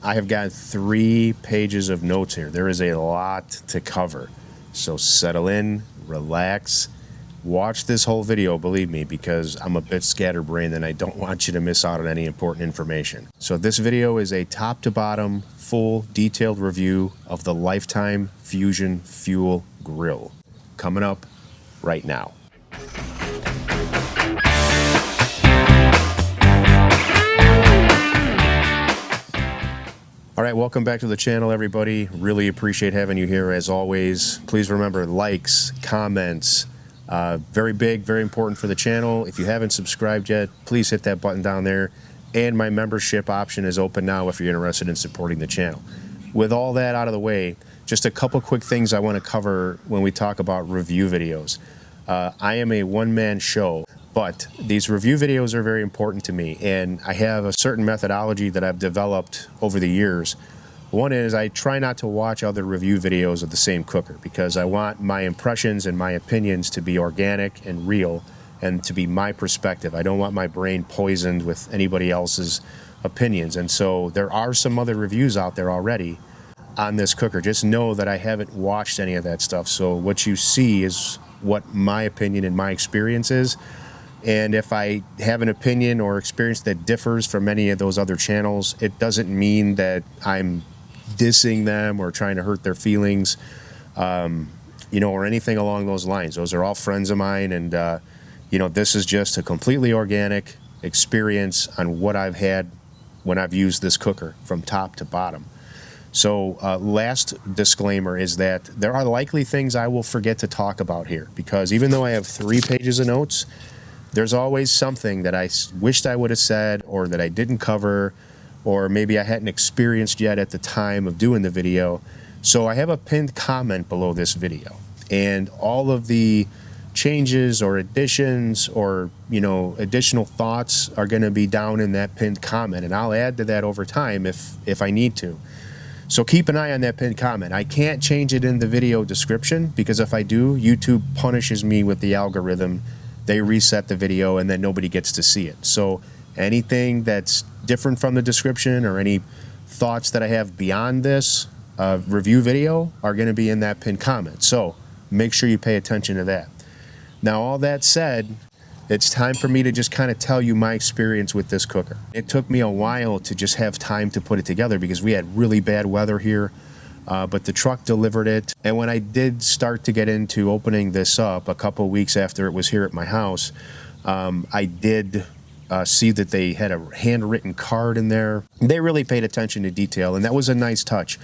I have got 3 pages of notes here. There is a lot to cover. So settle in, relax, watch this whole video, believe me, because I'm a bit scatterbrained and I don't want you to miss out on any important information. So this video is a top to bottom, full, detailed review of the Lifetime Fusion Fuel Grill. Coming up right now. All right, welcome back to the channel, everybody. Really appreciate having you here as always. Please remember likes, comments, very big, very important for the channel. If you haven't subscribed yet, please hit that button down there. And my membership option is open now if you're interested in supporting the channel. With all that out of the way, just a couple quick things I want to cover when we talk about review videos. I am a one-man show, but these review videos are very important to me, and I have a certain methodology that I've developed over the years. One is I try not to watch other review videos of the same cooker because I want my impressions and my opinions to be organic and real and to be my perspective. I don't want my brain poisoned with anybody else's opinions. And so there are some other reviews out there already on this cooker. Just know that I haven't watched any of that stuff. So what you see is what my opinion and my experience is. And if I have an opinion or experience that differs from any of those other channels, it doesn't mean that I'm dissing them or trying to hurt their feelings, or anything along those lines. Those are all friends of mine, and this is just a completely organic experience on what I've had when I've used this cooker from top to bottom. So last disclaimer is that there are likely things I will forget to talk about here, because even though I have 3 pages of notes, there's always something that I wished I would have said or that I didn't cover, or maybe I hadn't experienced yet at the time of doing the video. So I have a pinned comment below this video, and all of the changes or additions or additional thoughts are going to be down in that pinned comment, and I'll add to that over time if I need to. So keep an eye on that pinned comment. I can't change it in the video description, because if I do, YouTube punishes me with the algorithm. They reset the video and then nobody gets to see it. So anything that's different from the description or any thoughts that I have beyond this review video are going to be in that pinned comment. So make sure you pay attention to that. Now, all that said, it's time for me to just kind of tell you my experience with this cooker. It took me a while to just have time to put it together because we had really bad weather here. But the truck delivered it, and when I did start to get into opening this up a couple weeks after it was here at my house, I did see that they had a handwritten card in there. They really paid attention to detail, and that was a nice touch.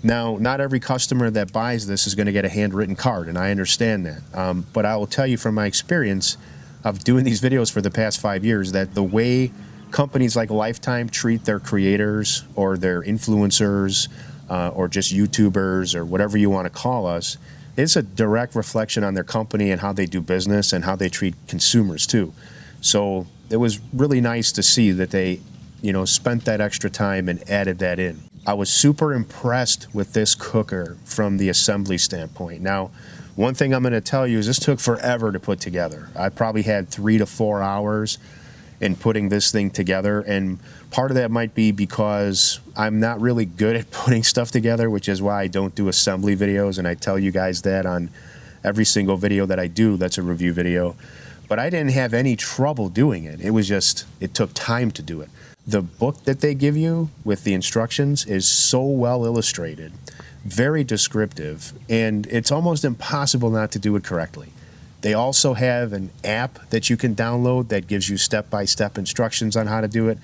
Now, not every customer that buys this is going to get a handwritten card, and I understand that. But I will tell you from my experience of doing these videos for the past 5 years that the way companies like Lifetime treat their creators or their influencers, or just YouTubers or whatever you want to call us, it's a direct reflection on their company and how they do business and how they treat consumers too. So it was really nice to see that they, spent that extra time and added that in. I was super impressed with this cooker from the assembly standpoint. Now, one thing I'm going to tell you is this took forever to put together. I probably had 3 to 4 hours in putting this thing together, and part of that might be because I'm not really good at putting stuff together, which is why I don't do assembly videos, and I tell you guys that on every single video that I do that's a review video. But I didn't have any trouble doing it. It was just, it took time to do it. The book that they give you with the instructions is so well illustrated, very descriptive, and it's almost impossible not to do it correctly. They also have an app that you can download that gives you step-by-step instructions on how to do it.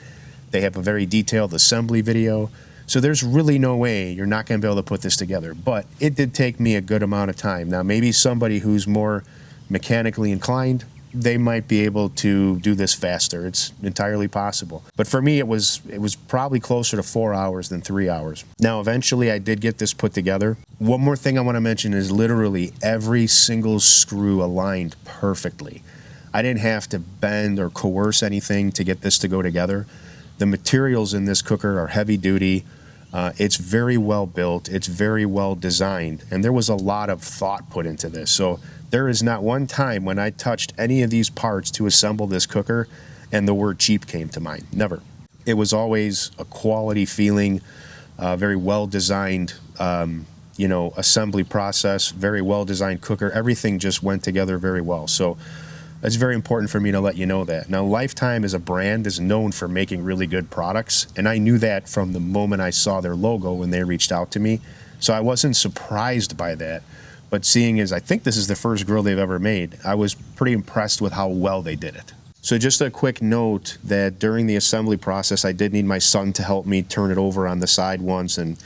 They have a very detailed assembly video. So there's really no way you're not going to be able to put this together. But it did take me a good amount of time. Now, maybe somebody who's more mechanically inclined, they might be able to do this faster. It's entirely possible. But for me, it was probably closer to 4 hours than 3 hours. Now, eventually, I did get this put together. One more thing I want to mention is literally every single screw aligned perfectly. I didn't have to bend or coerce anything to get this to go together. The materials in this cooker are heavy duty. It's very well built. It's very well designed. And there was a lot of thought put into this. So there is not one time when I touched any of these parts to assemble this cooker and the word cheap came to mind. Never. It was always a quality feeling. very well designed, you know, assembly process, very well designed cooker. Everything just went together very well. So it's very important for me to let you know that. Now, Lifetime as a brand is known for making really good products, and I knew that from the moment I saw their logo when they reached out to me. So I wasn't surprised by that. But seeing as I think this is the first grill they've ever made, I was pretty impressed with how well they did it. So just a quick note that during the assembly process, I did need my son to help me turn it over on the side once and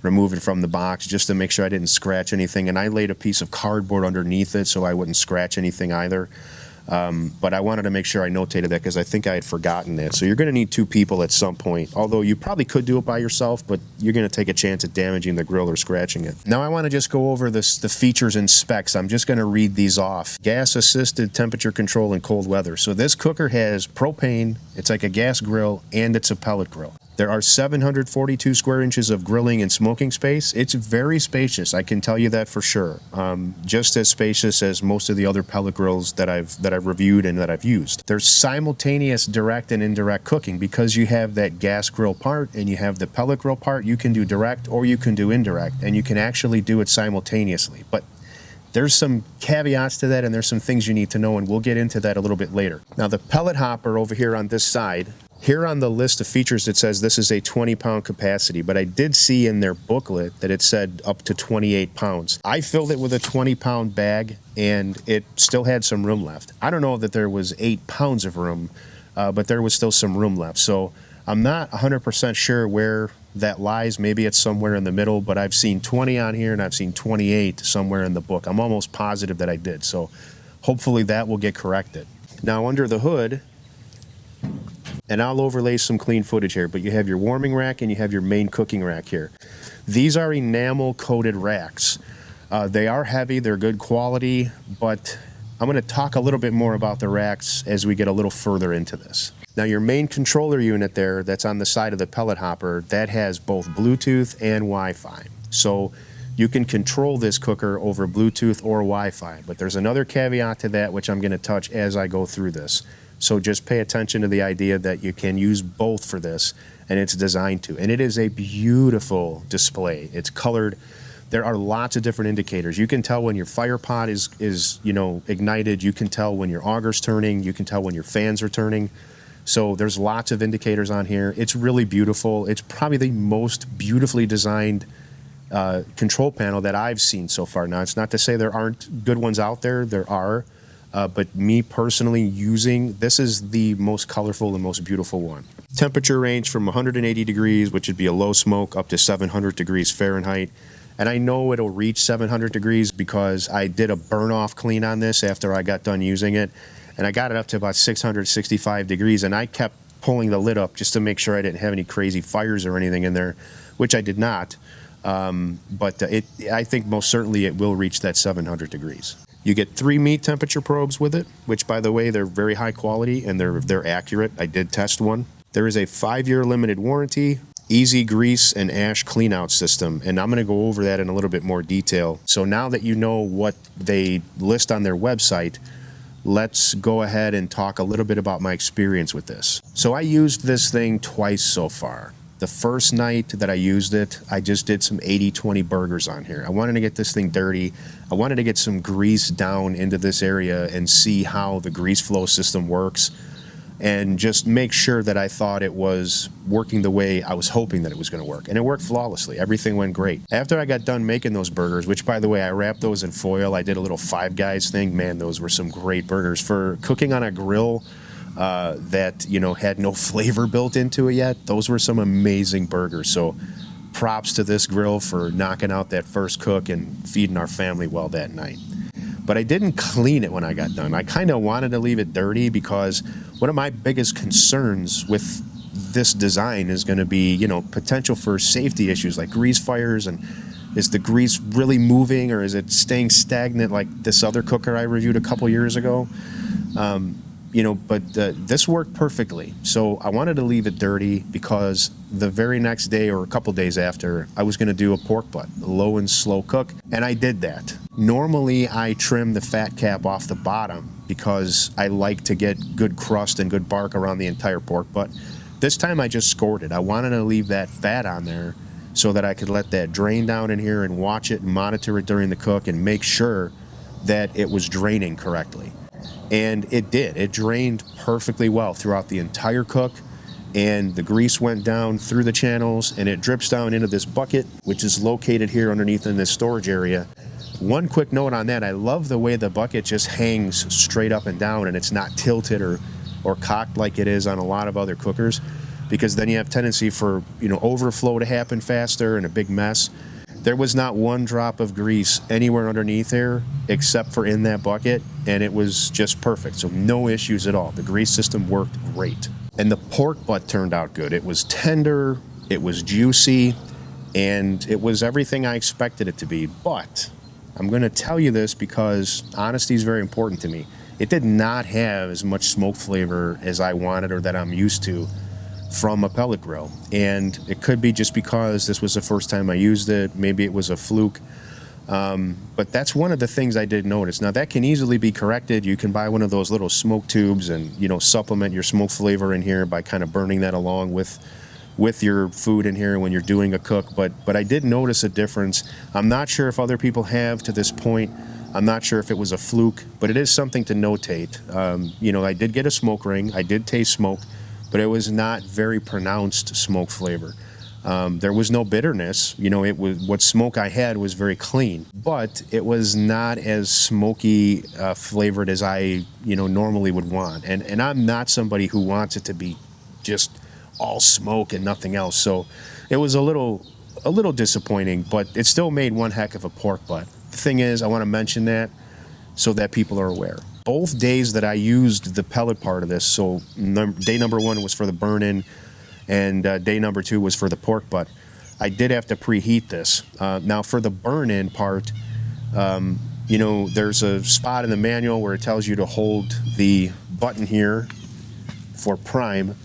remove it from the box just to make sure I didn't scratch anything. And I laid a piece of cardboard underneath it so I wouldn't scratch anything either. But I wanted to make sure I notated that because I think I had forgotten that. So you're going to need two people at some point, although you probably could do it by yourself, but you're going to take a chance at damaging the grill or scratching it. Now I want to just go over the features and specs. I'm just going to read these off. Gas assisted temperature control in cold weather. So this cooker has propane, it's like a gas grill, and it's a pellet grill. There are 742 square inches of grilling and smoking space. It's very spacious, I can tell you that for sure. Just as spacious as most of the other pellet grills that I've reviewed and that I've used. There's simultaneous direct and indirect cooking because you have that gas grill part and you have the pellet grill part. You can do direct or you can do indirect, and you can actually do it simultaneously. But there's some caveats to that, and there's some things you need to know, and we'll get into that a little bit later. Now the pellet hopper over here on this side, here on the list of features it says this is a 20-pound capacity, but I did see in their booklet that it said up to 28 pounds. I filled it with a 20-pound bag and it still had some room left. I don't know that there was 8 pounds of room, but there was still some room left. So I'm not 100% sure where that lies. Maybe it's somewhere in the middle, but I've seen 20 on here and I've seen 28 somewhere in the book. I'm almost positive that I did. So hopefully that will get corrected. Now under the hood, and I'll overlay some clean footage here, but you have your warming rack and you have your main cooking rack here. These are enamel coated racks. They are heavy, they're good quality, but I'm going to talk a little bit more about the racks as we get a little further into this. Now your main controller unit there that's on the side of the pellet hopper, that has both Bluetooth and Wi-Fi. So you can control this cooker over Bluetooth or Wi-Fi, but there's another caveat to that which I'm going to touch as I go through this. So just pay attention to the idea that you can use both for this, and it's designed to. And it is a beautiful display. It's colored. There are lots of different indicators. You can tell when your fire pot is you know, ignited. You can tell when your auger's turning. You can tell when your fans are turning. So there's lots of indicators on here. It's really beautiful. It's probably the most beautifully designed control panel that I've seen so far. Now, it's not to say there aren't good ones out there. There are. But me personally using, this is the most colorful and most beautiful one. Temperature range from 180 degrees, which would be a low smoke, up to 700 degrees Fahrenheit. And I know it'll reach 700 degrees because I did a burn off clean on this after I got done using it. And I got it up to about 665 degrees, and I kept pulling the lid up just to make sure I didn't have any crazy fires or anything in there, which I did not. But I think most certainly it will reach that 700 degrees. You get 3 meat temperature probes with it, which, by the way, they're very high quality and they're accurate. I did test one. There is a 5-year limited warranty, easy grease and ash cleanout system, and I'm going to go over that in a little bit more detail. So now that you know what they list on their website, let's go ahead and talk a little bit about my experience with this. So I used this thing twice so far. The first night that I used it, I just did some 80-20 burgers on here. I wanted to get this thing dirty. I wanted to get some grease down into this area and see how the grease flow system works and just make sure that I thought it was working the way I was hoping that it was going to work. And it worked flawlessly. Everything went great. After I got done making those burgers, which, by the way, I wrapped those in foil. I did a little Five Guys thing. Man, those were some great burgers. For cooking on a grill that, you know, had no flavor built into it yet, those were some amazing burgers. So props to this grill for knocking out that first cook and feeding our family well that night. But I didn't clean it when I got done. I kind of wanted to leave it dirty because one of my biggest concerns with this design is going to be, you know, potential for safety issues like grease fires, and is the grease really moving or is it staying stagnant like this other cooker I reviewed a couple years ago? You know, but this worked perfectly. So I wanted to leave it dirty because the very next day or a couple days after, I was going to do a pork butt, a low and slow cook, and I did that. Normally, I trim the fat cap off the bottom because I like to get good crust and good bark around the entire pork butt. This time I just scored it. I wanted to leave that fat on there so that I could let that drain down in here and watch it and monitor it during the cook and make sure that it was draining correctly. And it did. It drained perfectly well throughout the entire cook, and the grease went down through the channels and it drips down into this bucket, which is located here underneath in this storage area. One quick note on that, I love the way the bucket just hangs straight up and down and it's not tilted or cocked like it is on a lot of other cookers, because then you have tendency for, you know, overflow to happen faster and a big mess. There was not one drop of grease anywhere underneath there except for in that bucket, and it was just perfect. So no issues at all. The grease system worked great. And the pork butt turned out good. It was tender, it was juicy, and it was everything I expected it to be. But I'm going to tell you this because honesty is very important to me. It did not have as much smoke flavor as I wanted or that I'm used to from a pellet grill. And it could be just because this was the first time I used it. Maybe it was a fluke. But that's one of the things I did notice. Now that can easily be corrected. You can buy one of those little smoke tubes and, you know, supplement your smoke flavor in here by kind of burning that along with your food in here when you're doing a cook. But I did notice a difference. I'm not sure if other people have to this point. I'm not sure if it was a fluke, but it is something to notate. You know, I did get a smoke ring. I did taste smoke, but it was not very pronounced smoke flavor. There was no bitterness. You know, it was, what smoke I had was very clean, but it was not as smoky flavored as I, you know, normally would want. And I'm not somebody who wants it to be just all smoke and nothing else. So it was a little disappointing, but it still made one heck of a pork butt. The thing is, I want to mention that so that people are aware. Both days that I used the pellet part of this, so day number 1 was for the burn-in, and day number 2 was for the pork butt, I did have to preheat this. Now for the burn-in part, you know, there's a spot in the manual where it tells you to hold the button here for prime,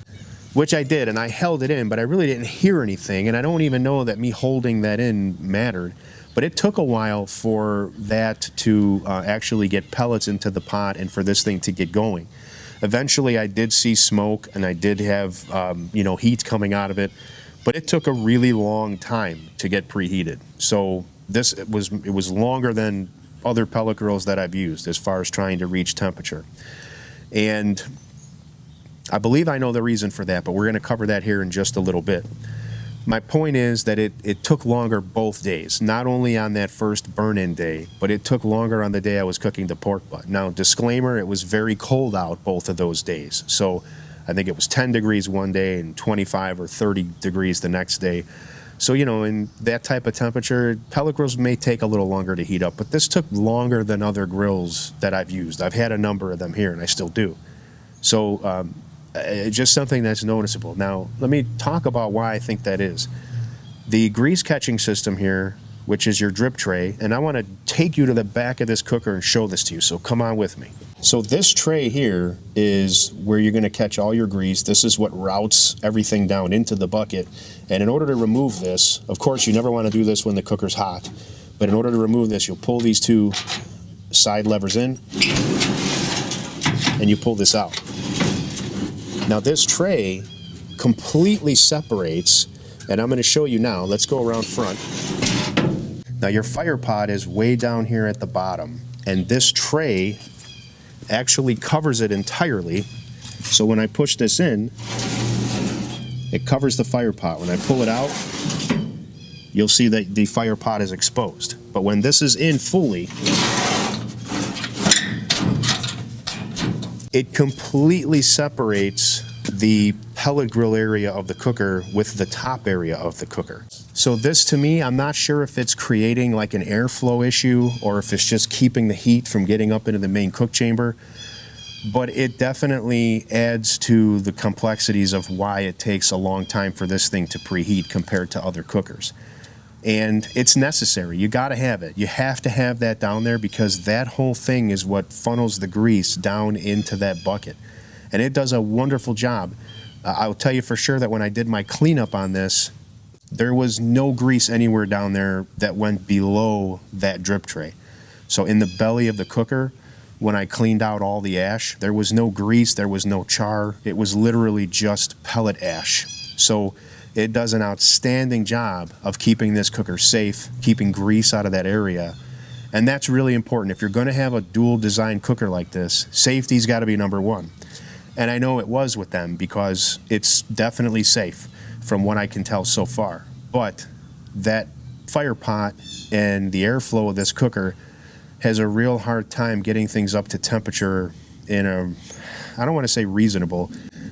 which I did, and I held it in, but I really didn't hear anything, and I don't even know that me holding that in mattered. But it took a while for that to actually get pellets into the pot and for this thing to get going. Eventually I did see smoke and I did have you know, heat coming out of it, but it took a really long time to get preheated. So it was longer than other pellet grills that I've used as far as trying to reach temperature. And I believe I know the reason for that, but we're going to cover that here in just a little bit. My point is that it took longer both days, not only on that first burn-in day, but it took longer on the day I was cooking the pork butt. Now, disclaimer, it was very cold out both of those days. So I think it was 10 degrees one day and 25 or 30 degrees the next day. So, you know, in that type of temperature, pellet grills may take a little longer to heat up, but this took longer than other grills that I've used. I've had a number of them here, and I still do. So, just something that's noticeable. Now, let me talk about why I think that is. The grease catching system here, which is your drip tray, and I want to take you to the back of this cooker and show this to you, so come on with me. So this tray here is where you're going to catch all your grease. This is what routes everything down into the bucket. And in order to remove this, of course you never want to do this when the cooker's hot, but in order to remove this, you'll pull these two side levers in, and you pull this out. Now this tray completely separates, and I'm going to show you now. Let's go around front. Now your fire pot is way down here at the bottom, and this tray actually covers it entirely. So when I push this in, it covers the fire pot. When I pull it out, you'll see that the fire pot is exposed. But when this is in fully, it completely separates the pellet grill area of the cooker with the top area of the cooker. So this, to me, I'm not sure if it's creating like an airflow issue or if it's just keeping the heat from getting up into the main cook chamber, but it definitely adds to the complexities of why it takes a long time for this thing to preheat compared to other cookers. And it's necessary. You got to have it. You have to have that down there because that whole thing is what funnels the grease down into that bucket. And it does a wonderful job. I'll tell you for sure that when I did my cleanup on this, there was no grease anywhere down there that went below that drip tray. So in the belly of the cooker, when I cleaned out all the ash, there was no grease, there was no char. It was literally just pellet ash. So It does an outstanding job of keeping this cooker safe, keeping grease out of that area. And that's really important. If you're going to have a dual design cooker like this, safety's got to be number one. And I know it was with them because it's definitely safe from what I can tell so far. But that fire pot and the airflow of this cooker has a real hard time getting things up to temperature in a, I don't want to say reasonable,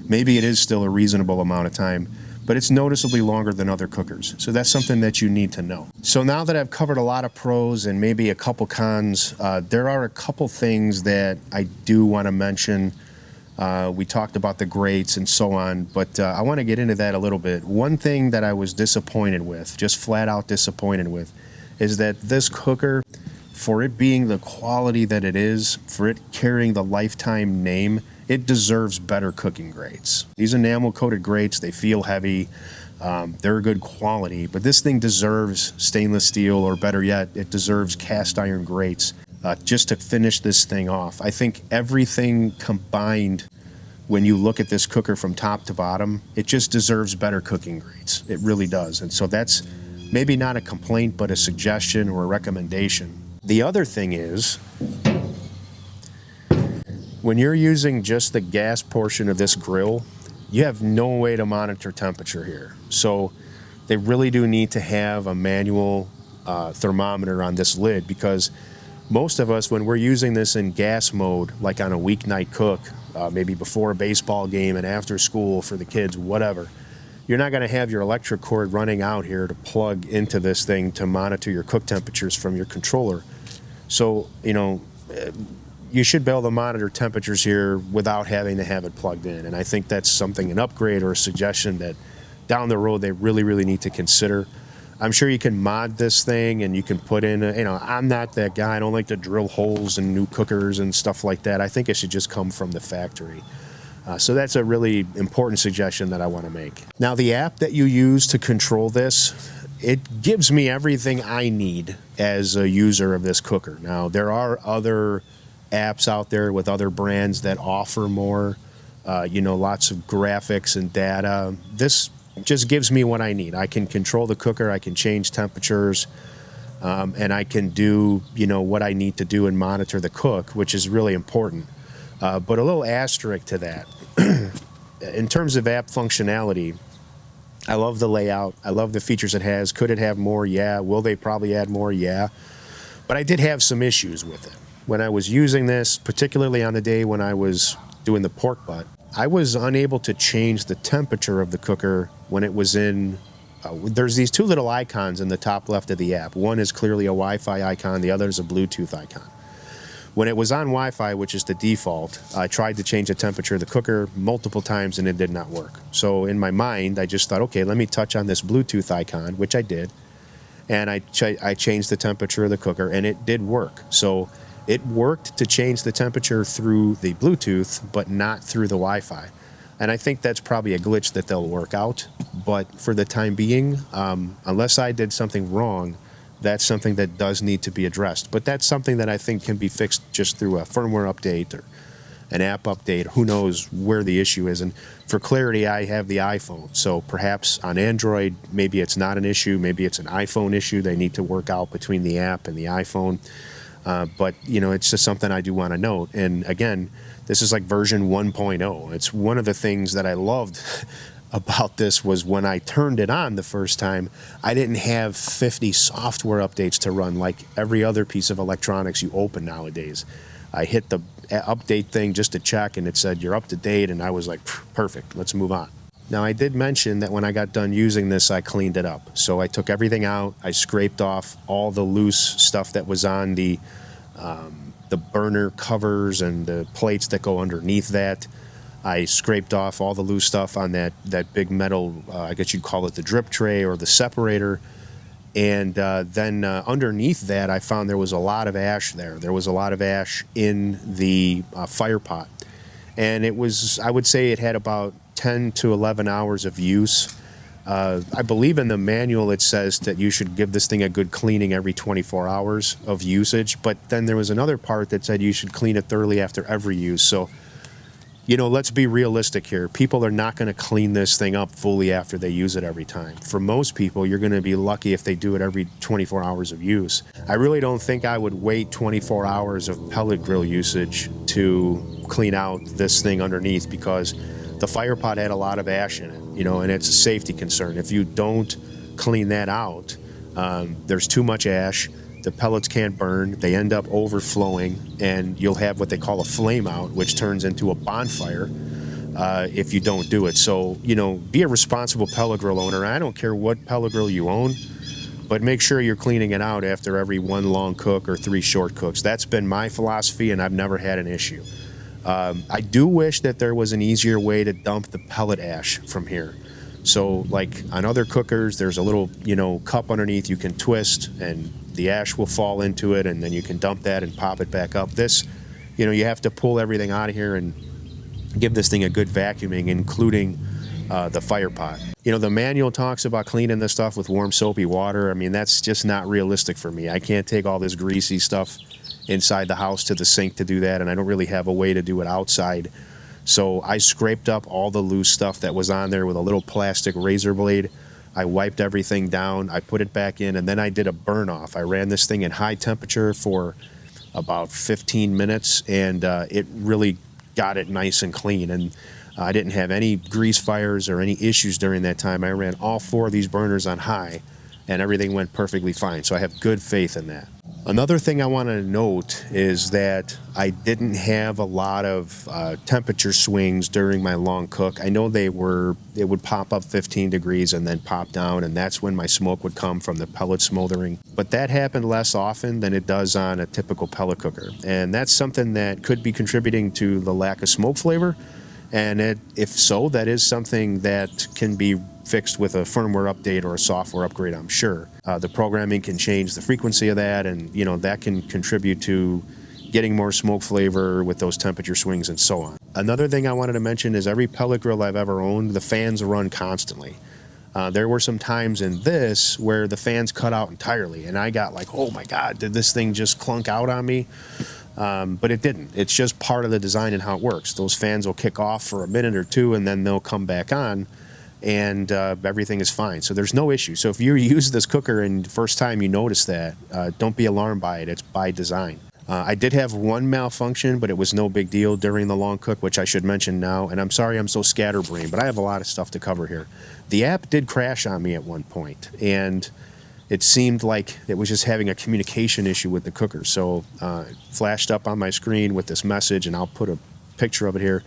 maybe it is still a reasonable amount of time, but it's noticeably longer than other cookers. So that's something that you need to know. So now that I've covered a lot of pros and maybe a couple cons, there are a couple things that I do want to mention. We talked about the grates and so on, but I want to get into that a little bit. One thing that I was disappointed with, just flat out disappointed with, is that this cooker, for it being the quality that it is, for it carrying the Lifetime name, it deserves better cooking grates. These enamel coated grates, they feel heavy, they're good quality, but this thing deserves stainless steel, or better yet, it deserves cast iron grates just to finish this thing off. I think everything combined, when you look at this cooker from top to bottom, it just deserves better cooking grates. It really does. And so that's maybe not a complaint, but a suggestion or a recommendation. The other thing is, when you're using just the gas portion of this grill, you have no way to monitor temperature here. So they really do need to have a manual thermometer on this lid, because most of us, when we're using this in gas mode, like on a weeknight cook, maybe before a baseball game and after school for the kids, whatever, you're not going to have your electric cord running out here to plug into this thing to monitor your cook temperatures from your controller. So, you know, you should be able to monitor temperatures here without having to have it plugged in. And I think that's something, an upgrade or a suggestion that down the road they really, really need to consider. I'm sure you can mod this thing and you can put in, I'm not that guy. I don't like to drill holes in new cookers and stuff like that. I think it should just come from the factory. So that's a really important suggestion that I want to make. Now, the app that you use to control this, it gives me everything I need as a user of this cooker. Now, there are other apps out there with other brands that offer more, lots of graphics and data. This just gives me what I need. I can control the cooker, I can change temperatures, and I can do, what I need to do and monitor the cook, which is really important. But a little asterisk to that. In terms of app functionality, I love the layout. I love the features it has. Could it have more? Yeah. Will they probably add more? Yeah. But I did have some issues with it. When I was using this, particularly on the day when I was doing the pork butt, I was unable to change the temperature of the cooker when it was in, there's these two little icons in the top left of the app. One is clearly a Wi-Fi icon, the other is a Bluetooth icon. When it was on Wi-Fi, which is the default, I tried to change the temperature of the cooker multiple times and it did not work. So in my mind, I just thought, okay, let me touch on this Bluetooth icon, which I did, and I changed the temperature of the cooker and it did work. So it worked to change the temperature through the Bluetooth, but not through the Wi-Fi. And I think that's probably a glitch that they'll work out. But for the time being, unless I did something wrong, that's something that does need to be addressed. But that's something that I think can be fixed just through a firmware update or an app update. Who knows where the issue is. And for clarity, I have the iPhone. So perhaps on Android, maybe it's not an issue. Maybe it's an iPhone issue they need to work out between the app and the iPhone. But, it's just something I do want to note. And again, this is like version 1.0. It's one of the things that I loved about this was when I turned it on the first time, I didn't have 50 software updates to run like every other piece of electronics you open nowadays. I hit the update thing just to check and it said you're up to date, and I was like, perfect, let's move on. Now, I did mention that when I got done using this, I cleaned it up. So I took everything out, I scraped off all the loose stuff that was on the burner covers and the plates that go underneath that. I scraped off all the loose stuff on that big metal, I guess you'd call it the drip tray or the separator. And then underneath that, I found there was a lot of ash there. There was a lot of ash in the fire pot. And it was, I would say it had about 10 to 11 hours of use. I believe in the manual it says that you should give this thing a good cleaning every 24 hours of usage. But then there was another part that said you should clean it thoroughly after every use. So you know, let's be realistic here. People are not going to clean this thing up fully after they use it every time. For most people, you're going to be lucky if they do it every 24 hours of use. I really don't think I would wait 24 hours of pellet grill usage to clean out this thing underneath, because the fire pot had a lot of ash in it, you know, and it's a safety concern. If you don't clean that out, there's too much ash. The pellets can't burn, they end up overflowing, and you'll have what they call a flame out, which turns into a bonfire if you don't do it. So, you know, be a responsible pellet grill owner. I don't care what pellet grill you own, but make sure you're cleaning it out after every 1 long cook or 3 short cooks. That's been my philosophy, and I've never had an issue. I do wish that there was an easier way to dump the pellet ash from here. So like on other cookers, there's a little, you know, cup underneath you can twist, and the ash will fall into it, and then you can dump that and pop it back up. This, you know, you have to pull everything out of here and give this thing a good vacuuming, including the fire pot. You know, the manual talks about cleaning this stuff with warm soapy water. I mean, that's just not realistic for me. I can't take all this greasy stuff inside the house to the sink to do that, and I don't really have a way to do it outside. So I scraped up all the loose stuff that was on there with a little plastic razor blade. I wiped everything down, I put it back in, and then I did a burn off. I ran this thing in high temperature for about 15 minutes, and it really got it nice and clean. And I didn't have any grease fires or any issues during that time. I ran all 4 of these burners on high, and everything went perfectly fine. So I have good faith in that. Another thing I want to note is that I didn't have a lot of temperature swings during my long cook. I know it would pop up 15 degrees and then pop down, and that's when my smoke would come from the pellet smoldering. But that happened less often than it does on a typical pellet cooker. And that's something that could be contributing to the lack of smoke flavor. And if so, that is something that can be fixed with a firmware update or a software upgrade, I'm sure. The programming can change the frequency of that, and you know that can contribute to getting more smoke flavor with those temperature swings and so on. Another thing I wanted to mention is every pellet grill I've ever owned, the fans run constantly. There were some times in this where the fans cut out entirely, and I got like, oh my God, did this thing just clunk out on me? But it didn't. It's just part of the design and how it works. Those fans will kick off for a minute or two, and then they'll come back on, and everything is fine. So there's no issue. So if you use this cooker and the first time you notice that, don't be alarmed by it. It's by design. I did have one malfunction, but it was no big deal during the long cook, which I should mention now. And I'm sorry I'm so scatterbrained, but I have a lot of stuff to cover here. The app did crash on me at one point, and it seemed like it was just having a communication issue with the cooker. So it flashed up on my screen with this message, and I'll put a picture of it here.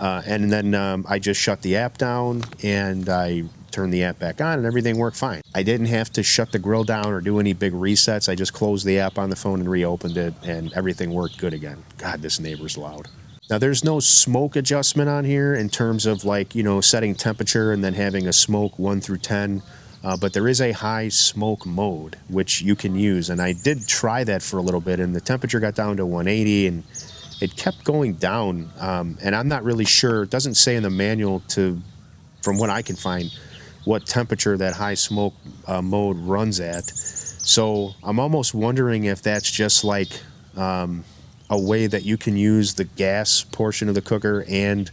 And then I just shut the app down, and I turned the app back on, and everything worked fine. I didn't have to shut the grill down or do any big resets. I just closed the app on the phone and reopened it, and everything worked good again. God, this neighbor's loud. Now, there's no smoke adjustment on here in terms of like, you know, setting temperature and then having a smoke 1 through 10. But there is a high smoke mode, which you can use. And I did try that for a little bit, and the temperature got down to 180, and it kept going down. And I'm not really sure. It doesn't say in the manual, from what I can find, what temperature that high smoke mode runs at. So I'm almost wondering if that's just like a way that you can use the gas portion of the cooker and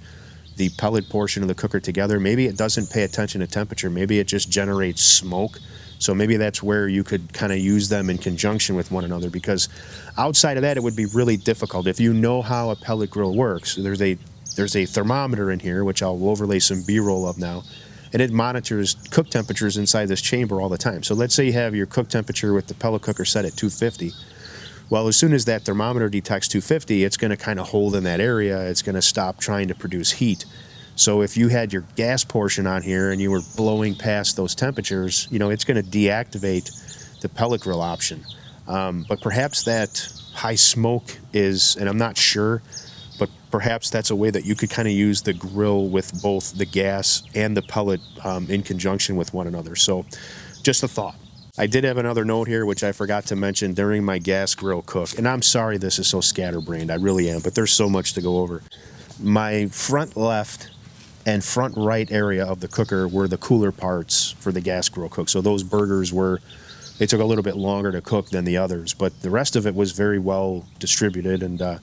the pellet portion of the cooker together. Maybe it doesn't pay attention to temperature. Maybe it just generates smoke. So maybe that's where you could kind of use them in conjunction with one another, because outside of that, it would be really difficult. If you know how a pellet grill works, there's a thermometer in here, which I'll overlay some B-roll of now, and it monitors cook temperatures inside this chamber all the time. So let's say you have your cook temperature with the pellet cooker set at 250. Well, as soon as that thermometer detects 250, it's going to kind of hold in that area. It's going to stop trying to produce heat. So if you had your gas portion on here and you were blowing past those temperatures, you know, it's going to deactivate the pellet grill option. But perhaps that high smoke is, and I'm not sure, but perhaps that's a way that you could kind of use the grill with both the gas and the pellet in conjunction with one another. So just a thought. I did have another note here, which I forgot to mention during my gas grill cook. And I'm sorry this is so scatterbrained. I really am, but there's so much to go over. My front left and front right area of the cooker were the cooler parts for the gas grill cook. So those burgers they took a little bit longer to cook than the others, but the rest of it was very well distributed. And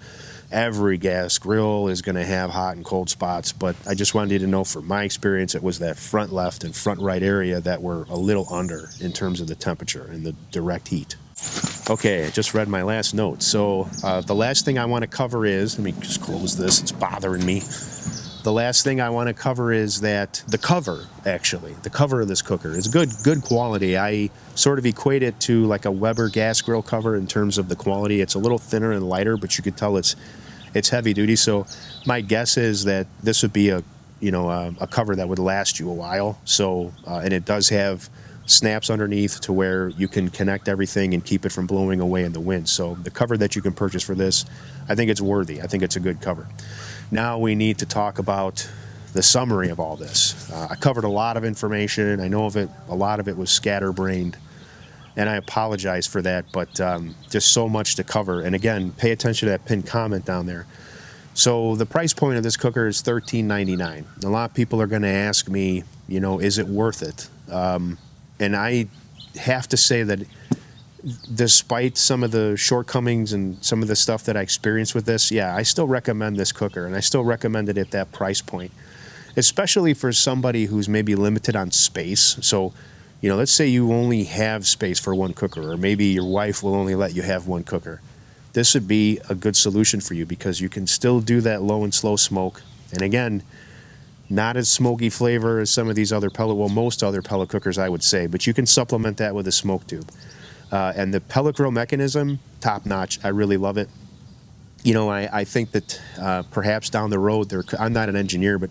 every gas grill is going to have hot and cold spots, but I just wanted you to know from my experience, it was that front left and front right area that were a little under in terms of the temperature and the direct heat. Okay, I just read my last note. So the last thing I want to cover is, let me just close this, it's bothering me. The last thing I want to cover is that the cover, actually, the cover of this cooker is good quality. I sort of equate it to like a Weber gas grill cover in terms of the quality. It's a little thinner and lighter, but you could tell it's heavy duty. So my guess is that this would be a cover that would last you a while. So and it does have snaps underneath to where you can connect everything and keep it from blowing away in the wind. So the cover that you can purchase for this, I think it's worthy. I think it's a good cover. Now we need to talk about the summary of all this. I covered a lot of information. I know of it. A lot of it was scatterbrained, and I apologize for that, but just so much to cover. And again, pay attention to that pinned comment down there. So the price point of this cooker is $13.99. A lot of people are going to ask me, is it worth it? And I have to say that despite some of the shortcomings and some of the stuff that I experienced with this, yeah, I still recommend this cooker, and I still recommend it at that price point, especially for somebody who's maybe limited on space. So, let's say you only have space for one cooker, or maybe your wife will only let you have one cooker. This would be a good solution for you because you can still do that low and slow smoke. And again, not as smoky flavor as some of these other most other pellet cookers, I would say, but you can supplement that with a smoke tube. And the pellet grill mechanism, top notch. I really love it. I think that perhaps down the road, I'm not an engineer, but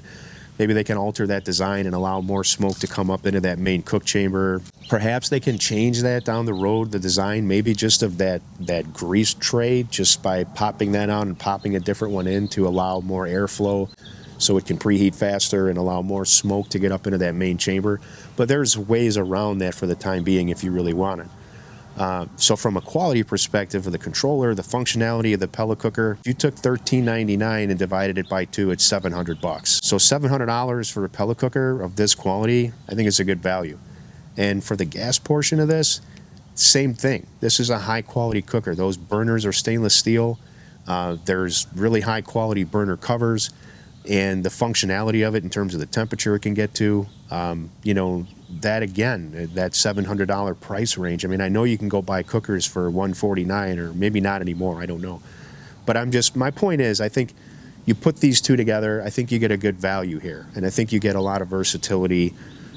maybe they can alter that design and allow more smoke to come up into that main cook chamber. Perhaps they can change that down the road, the design, maybe just of that grease tray, just by popping that out and popping a different one in to allow more airflow so it can preheat faster and allow more smoke to get up into that main chamber. But there's ways around that for the time being if you really want it. So from a quality perspective of the controller, the functionality of the pellet cooker, if you took $13.99 and divided it by 2, it's $700. So $700 for a pellet cooker of this quality, I think it's a good value. And for the gas portion of this, same thing. This is a high quality cooker. Those burners are stainless steel. There's really high quality burner covers, and the functionality of it in terms of the temperature it can get to, that again, that $700 price range. I mean, I know you can go buy cookers for $149 or maybe not anymore, I don't know. But my point is, I think you put these two together, I think you get a good value here. And I think you get a lot of versatility.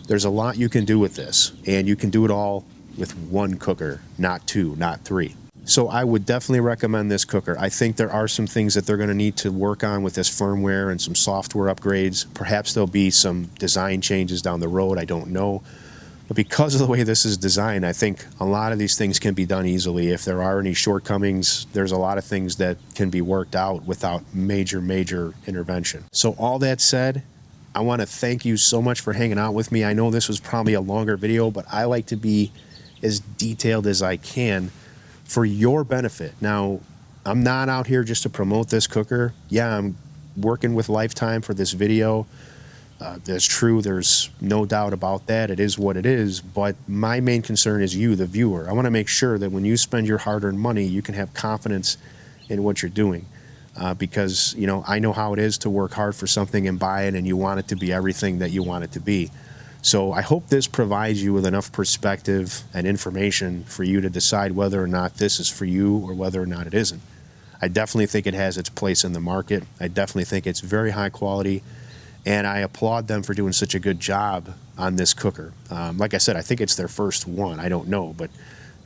There's a lot you can do with this, and you can do it all with one cooker, not two, not three. So I would definitely recommend this cooker. I think there are some things that they're going to need to work on with this firmware and some software upgrades. Perhaps there'll be some design changes down the road, I don't know. But because of the way this is designed, I think a lot of these things can be done easily. If there are any shortcomings, there's a lot of things that can be worked out without major intervention. So all that said, I want to thank you so much for hanging out with me. I know this was probably a longer video, but I like to be as detailed as I can for your benefit. Now, I'm not out here just to promote this cooker. Yeah, I'm working with Lifetime for this video. That's true. There's no doubt about that. It is what it is. But my main concern is you, the viewer. I want to make sure that when you spend your hard-earned money, you can have confidence in what you're doing. Because, I know how it is to work hard for something and buy it, and you want it to be everything that you want it to be. So I hope this provides you with enough perspective and information for you to decide whether or not this is for you or whether or not it isn't. I definitely think it has its place in the market. I definitely think it's very high quality, and I applaud them for doing such a good job on this cooker. Like I said, I think it's their first one. I don't know, but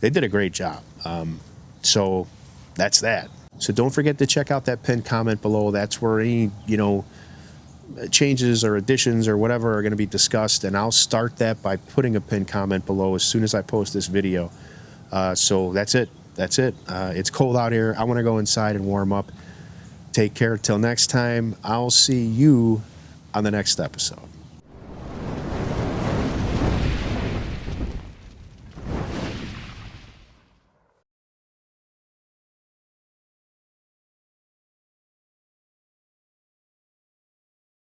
they did a great job. So that's that. So don't forget to check out that pinned comment below. That's where any, changes or additions or whatever are going to be discussed, and I'll start that by putting a pinned comment below as soon as I post this video. So that's it. It's cold out here. I want to go inside and warm up. Take care till next time. I'll see you on the next episode.